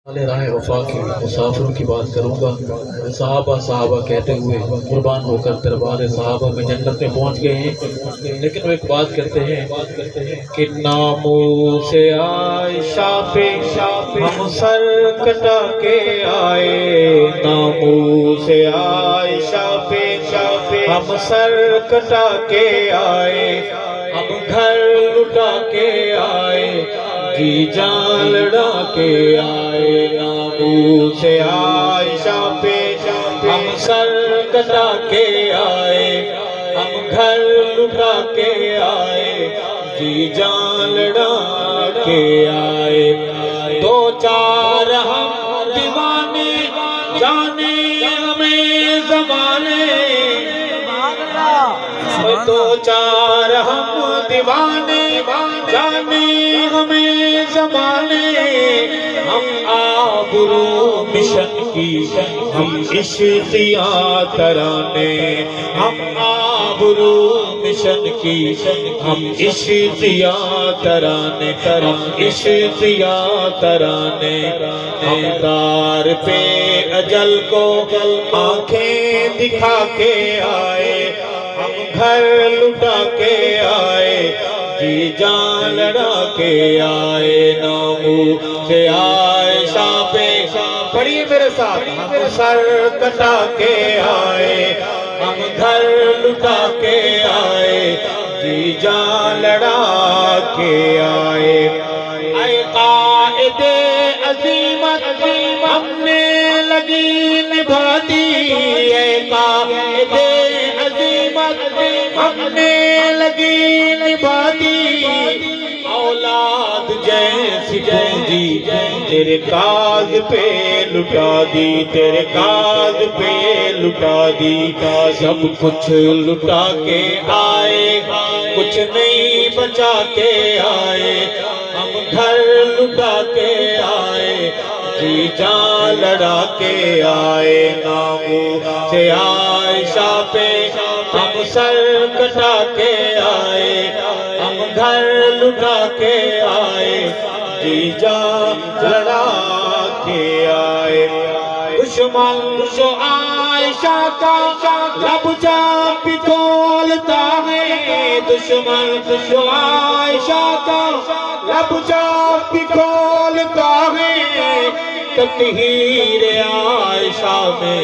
راہ وفا کے مسافروں کی بات کروں گا۔ صحابہ کہتے ہوئے قربان ہو کر دربار صحابہ میں جنت میں پہنچ گئے ہیں، لیکن وہ ایک بات کرتے ہیں کہ ناموس عائشہ پہ ہم سر کٹا کے آئے، ناموس عائشہ پہ ہم سر کٹا کے آئے، ہم گھر لٹا کے آئے، جی جان لڑا کے آئے، ناموس عائشہ پہ ہم سر کٹا کے آئے، ہم گھر لٹا کے آئے، جی جان لڑا کے آئے، دو چار ہم دیوانے جانے ہمیں زمانے، دو چار ہم دیوانے جانے ہمیں زمانے، ہم آبرو مشن کی ہم عشقیاں ترانے، ہم آبرو مشن کی ہم عشقیاں ترانے، ہم عشقیاں ترانے، ہم دار پہ اجل کو آنکھیں دکھا کے آئے، ہم گھر لٹا کے آئے، جی جان لڑا کے آئے، ناموس عائشہ پہ پڑھیے میرے ساتھ، ہم سر کٹا کے آئے، ہم گھر لٹا کے آئے، جی جان لڑا کے آئے، اے قائد عظیمت ہم نے لگی نبھا دی، اے قائد عظیمت ہم نے لگی نبھا دی، اولاد جیسی پونجی تیرے کاغ پہ لٹا دی، تیرے کاغ پہ لٹا دی، سب کچھ لٹا کے آئے، کچھ نہیں بچا کے آئے، ہم گھر لٹا کے آئے، جی جان لڑا کے آئے، ناموس عائشہ پہ ہم سر کٹا کے آئے، ہم گھر لٹا کے آئے، جی جان لڑا کے آئے، دشمن جو عائشہ کا لب جا پکولتا ہے، دشمن جو عائشہ کا لب جا پکولتا ہے، تطہیر عائشہ میں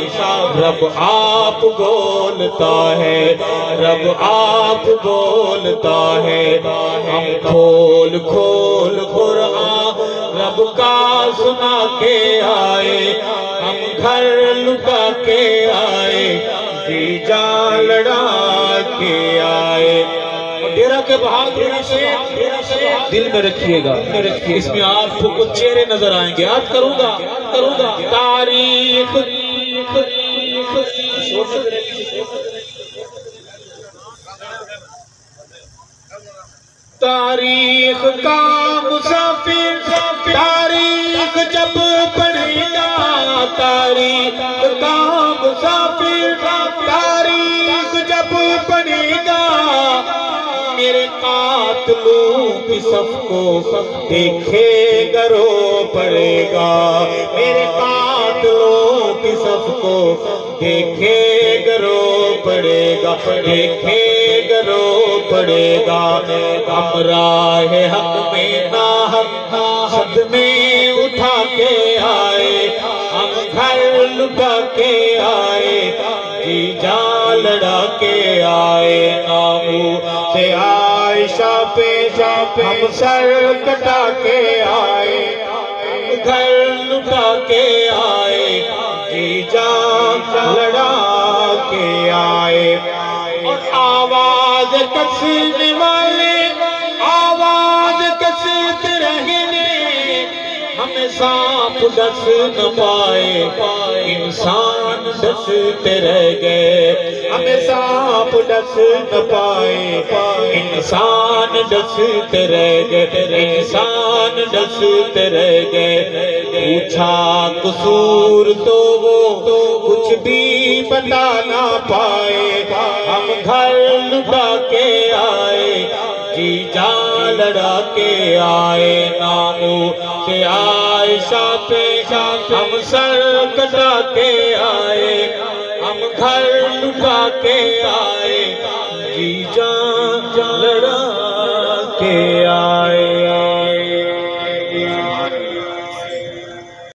رب آپ بولتا ہے، رب آپ بولتا ہے، ہم کھول کھول قرآن رب کا سنا کے آئے، ہم گھر لٹا کے آئے، جی جان لڑا کے آئے، ڈیرہ کے بہادری سے دل میں رکھیے گا، اس میں آپ کو کچھ چہرے نظر آئیں گے، آپ کروں گا تاریخ تاریخ کا مسافر تاریخ جب پڑھے گا، تاریخ کا مسافر تاریخ جب پڑھے گا، میرے قاتلوں کی صف کو دیکھے گا رو پڑے گا، میرے قاتلوں کی صف کو دیکھے گا رو پڑے گا، دیکھے گا رو پڑے گا، ہم راہ حق میں ناحق صدمے اٹھا کے آئے، ہم گھر لٹا کے آئے، جی جان لڑا کے آئے، ناموس عائشہ پہ ہم سر کٹا کے آئے، ہم گھر لٹا کے آئے، جی جان لڑا کے آئے، اور آواز کسنے والے آواز کستے رہنے، ہمیں سانپ ڈس نہ پائے، انسان ڈستے رہ گئے، ہمیں سانپ ڈس نہ پائے، انسان ڈستے رہ گئے، انسان ڈستے رہ گئے، پوچھا قصور تو وہ کچھ بھی بتا نہ پائے، ہم گھر لٹا کے آئے، جی جان لڑا کے آئے نامو سے عائشہ پہ ہم سر کٹا کے آئے ہم گھر لٹا کے آئے